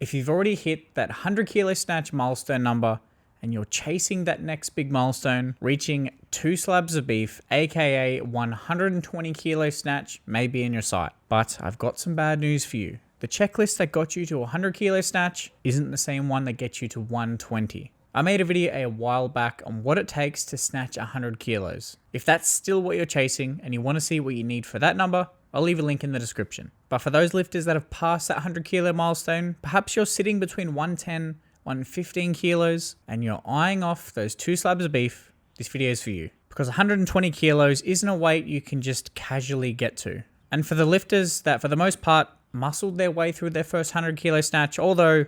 If you've already hit that 100 kg snatch milestone number and you're chasing that next big milestone, reaching 2 slabs of beef, aka 120 kg snatch, may be in your sight. But I've got some bad news for you. The checklist that got you to 100 kg snatch isn't the same one that gets you to 120. I made a video a while back on what it takes to snatch 100 kilos. If that's still what you're chasing and you want to see what you need for that number, I'll leave a link in the description. But for those lifters that have passed that 100 kilo milestone, perhaps you're sitting between 110, 115 kilos and you're eyeing off those 2 slabs of beef, this video is for you. Because 120 kilos isn't a weight you can just casually get to. And for the lifters that for the most part muscled their way through their first 100 kilo snatch, although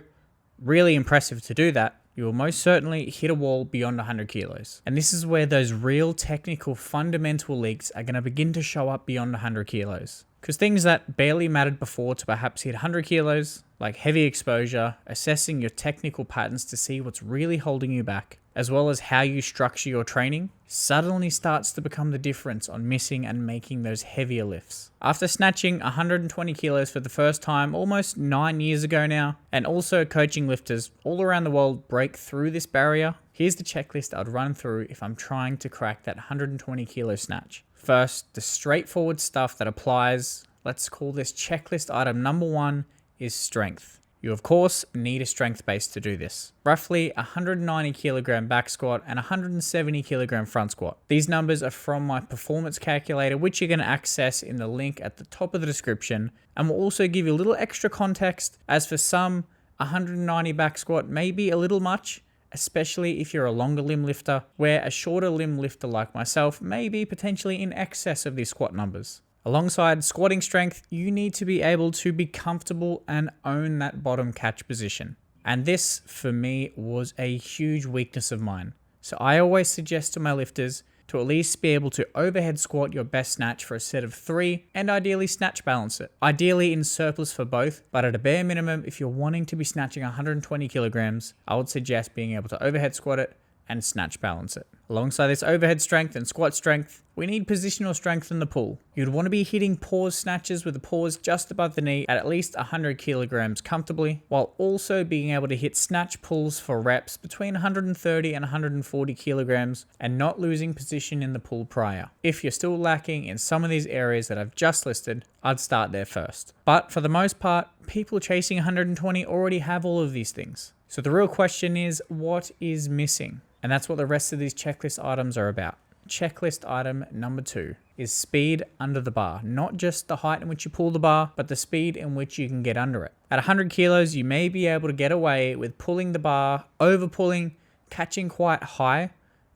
really impressive to do that, you will most certainly hit a wall beyond 100 kilos. And this is where those real technical fundamental leaks are going to begin to show up beyond 100 kilos. Because things that barely mattered before to perhaps hit 100 kilos, like heavy exposure, assessing your technical patterns to see what's really holding you back, as well as how you structure your training, suddenly starts to become the difference on missing and making those heavier lifts. After snatching 120 kilos for the first time almost 9 years ago now, and also coaching lifters all around the world break through this barrier, here's the checklist I'd run through if I'm trying to crack that 120 kilo snatch. First, the straightforward stuff that applies, let's call this checklist item number 1, is strength. You of course need a strength base to do this. Roughly 190 kilogram back squat and 170 kilogram front squat. These numbers are from my performance calculator, which you're going to access in the link at the top of the description, and will also give you a little extra context, as for some 190 back squat may be a little much, especially if you're a longer limb lifter, where a shorter limb lifter like myself may be potentially in excess of these squat numbers. Alongside squatting strength, you need to be able to be comfortable and own that bottom catch position. And this, for me, was a huge weakness of mine. So I always suggest to my lifters to at least be able to overhead squat your best snatch for a set of 3 and ideally snatch balance it. Ideally in surplus for both, but at a bare minimum, if you're wanting to be snatching 120 kilograms, I would suggest being able to overhead squat it and snatch balance it. Alongside this overhead strength and squat strength, we need positional strength in the pull. You'd want to be hitting pause snatches with a pause just above the knee at least 100 kilograms comfortably, while also being able to hit snatch pulls for reps between 130 and 140 kilograms and not losing position in the pull prior. If you're still lacking in some of these areas that I've just listed, I'd start there first. But for the most part, people chasing 120 already have all of these things. So the real question is, what is missing? And that's what the rest of these checklist items are about. Checklist item number 2 is speed under the bar. Not just the height in which you pull the bar, but the speed in which you can get under it. At 100 kilos, you may be able to get away with pulling the bar, over pulling, catching quite high,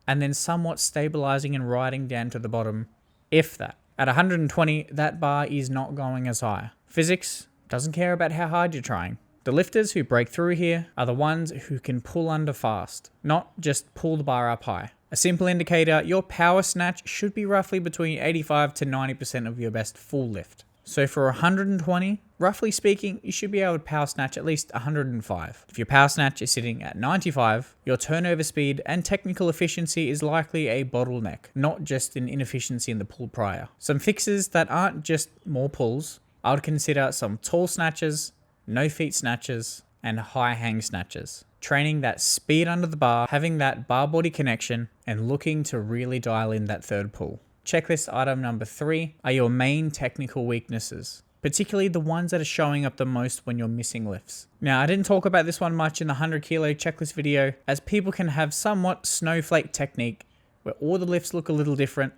and then somewhat stabilizing and riding down to the bottom, if that. At 120, that bar is not going as high. Physics doesn't care about how hard you're trying. The lifters who break through here are the ones who can pull under fast, not just pull the bar up high. A simple indicator, your power snatch should be roughly between 85 to 90% of your best full lift. So for 120, roughly speaking, you should be able to power snatch at least 105. If your power snatch is sitting at 95, your turnover speed and technical efficiency is likely a bottleneck, not just an inefficiency in the pull prior. Some fixes that aren't just more pulls, I would consider some tall snatches, no feet snatches, and high hang snatches. Training that speed under the bar, having that bar body connection, and looking to really dial in that third pull. Checklist item number 3 are your main technical weaknesses, particularly the ones that are showing up the most when you're missing lifts. Now, I didn't talk about this one much in the 100 kilo checklist video, as people can have somewhat snowflake technique where all the lifts look a little different,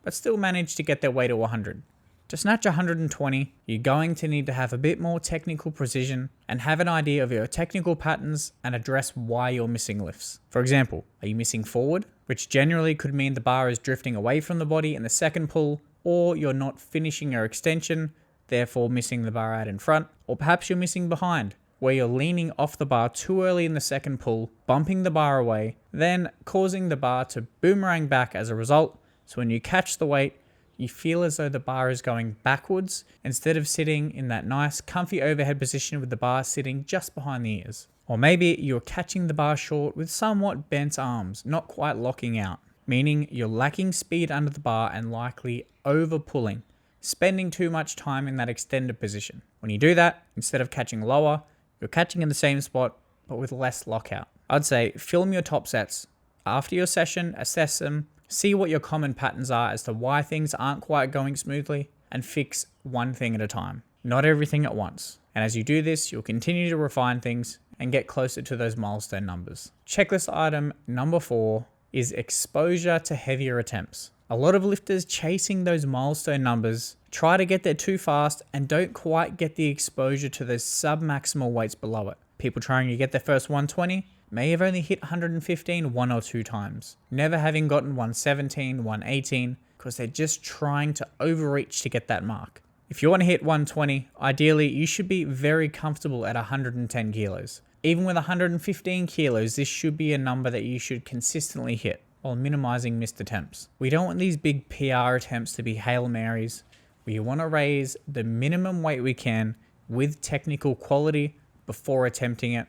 but still manage to get their way to 100. To snatch 120, you're going to need to have a bit more technical precision and have an idea of your technical patterns and address why you're missing lifts. For example, are you missing forward, which generally could mean the bar is drifting away from the body in the second pull, or you're not finishing your extension, therefore missing the bar out in front, or perhaps you're missing behind, where you're leaning off the bar too early in the second pull, bumping the bar away, then causing the bar to boomerang back as a result, so when you catch the weight, you feel as though the bar is going backwards instead of sitting in that nice comfy overhead position with the bar sitting just behind the ears. Or maybe you're catching the bar short with somewhat bent arms, not quite locking out, meaning you're lacking speed under the bar and likely over pulling, spending too much time in that extended position. When you do that, instead of catching lower, You're catching in the same spot, but with less lockout. I'd say film your top sets. After your session, assess them, see what your common patterns are as to why things aren't quite going smoothly, and fix one thing at a time, not everything at once. And as you do this, you'll continue to refine things and get closer to those milestone numbers. Checklist item number 4 is exposure to heavier attempts. A lot of lifters chasing those milestone numbers try to get there too fast and don't quite get the exposure to those sub-maximal weights below it. People trying to get their first 120 may have only hit 115 one or two times, never having gotten 117, 118, because they're just trying to overreach to get that mark. If you want to hit 120, ideally you should be very comfortable at 110 kilos. Even with 115 kilos, this should be a number that you should consistently hit while minimizing missed attempts. We don't want these big PR attempts to be Hail Marys. We want to raise the minimum weight we can with technical quality before attempting it,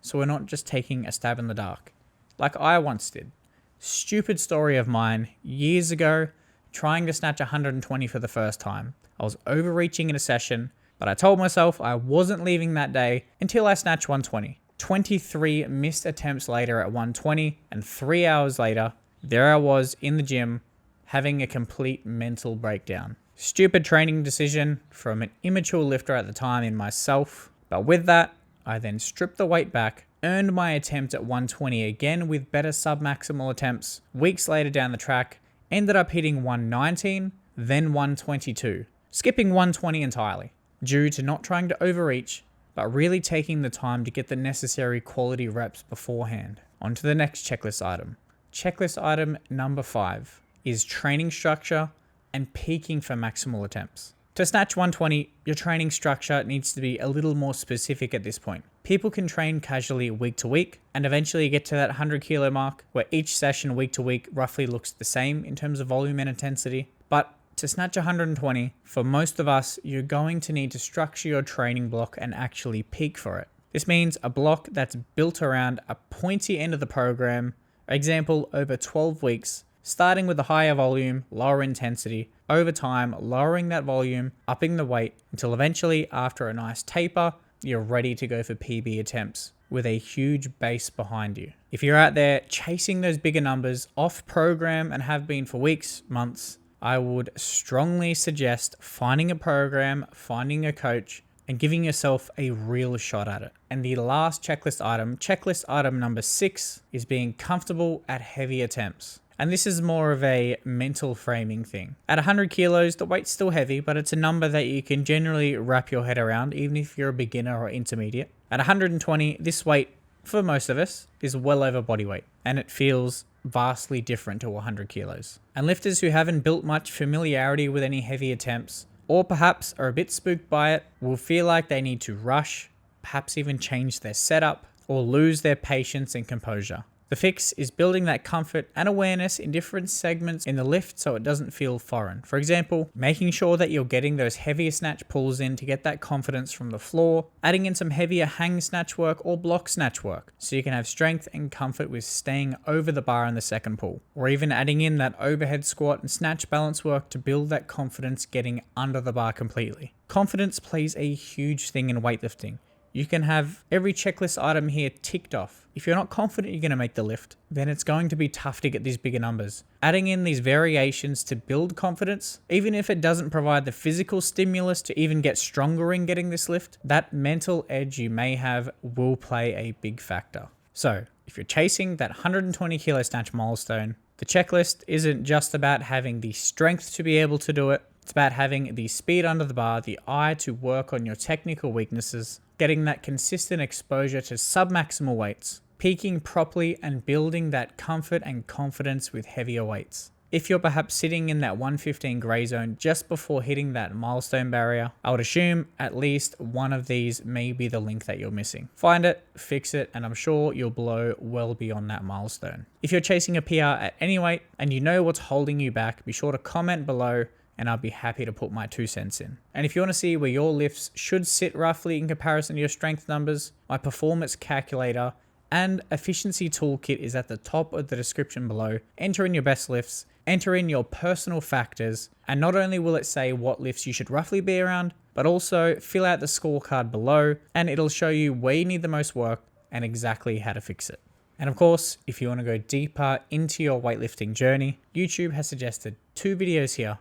so we're not just taking a stab in the dark, like I once did. Stupid story of mine, years ago, trying to snatch 120 for the first time. I was overreaching in a session, but I told myself I wasn't leaving that day until I snatched 120. 23 missed attempts later at 120, and 3 hours later, there I was in the gym having a complete mental breakdown. Stupid training decision from an immature lifter at the time in myself, but with that, I then stripped the weight back, earned my attempt at 120 again with better sub-maximal attempts. Weeks later down the track, ended up hitting 119, then 122, skipping 120 entirely, due to not trying to overreach, but really taking the time to get the necessary quality reps beforehand. On to the next checklist item. Checklist item number 5 is training structure and peaking for maximal attempts. To snatch 120, your training structure needs to be a little more specific at this point. People can train casually week to week and eventually get to that 100 kilo mark where each session week to week roughly looks the same in terms of volume and intensity. But to snatch 120, for most of us, you're going to need to structure your training block and actually peak for it. This means a block that's built around a pointy end of the program, example over 12 weeks, starting with a higher volume, lower intensity, over time, lowering that volume, upping the weight, until eventually, after a nice taper, you're ready to go for PB attempts with a huge base behind you. If you're out there chasing those bigger numbers off program and have been for weeks, months, I would strongly suggest finding a program, finding a coach, and giving yourself a real shot at it. And the last checklist item number 6, is being comfortable at heavy attempts. And this is more of a mental framing thing. At 100 kilos, the weight's still heavy, but it's a number that you can generally wrap your head around, even if you're a beginner or intermediate. At 120, this weight, for most of us, is well over body weight, and it feels vastly different to 100 kilos. And lifters who haven't built much familiarity with any heavy attempts, or perhaps are a bit spooked by it, will feel like they need to rush, perhaps even change their setup, or lose their patience and composure. The fix is building that comfort and awareness in different segments in the lift so it doesn't feel foreign. For example, making sure that you're getting those heavier snatch pulls in to get that confidence from the floor, adding in some heavier hang snatch work or block snatch work so you can have strength and comfort with staying over the bar in the second pull, or even adding in that overhead squat and snatch balance work to build that confidence getting under the bar completely. Confidence plays a huge thing in weightlifting. You can have every checklist item here ticked off. If you're not confident you're going to make the lift, then it's going to be tough to get these bigger numbers. Adding in these variations to build confidence, even if it doesn't provide the physical stimulus to even get stronger in getting this lift, that mental edge you may have will play a big factor. So if you're chasing that 120 kilo snatch milestone, the checklist isn't just about having the strength to be able to do it. It's about having the speed under the bar, the eye to work on your technical weaknesses, getting that consistent exposure to sub-maximal weights, peaking properly, and building that comfort and confidence with heavier weights. If you're perhaps sitting in that 115 gray zone just before hitting that milestone barrier, I would assume at least one of these may be the link that you're missing. Find it, fix it, and I'm sure you'll blow well beyond that milestone. If you're chasing a PR at any weight and you know what's holding you back, be sure to comment below and I'll be happy to put my 2 cents in. And if you want to see where your lifts should sit roughly in comparison to your strength numbers, my performance calculator And efficiency toolkit is at the top of the description below. Enter in your best lifts, enter in your personal factors, and not only will it say what lifts you should roughly be around, but also fill out the scorecard below and it'll show you where you need the most work and exactly how to fix it. And of course, if you want to go deeper into your weightlifting journey, YouTube has suggested 2 videos here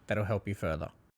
that'll help you further.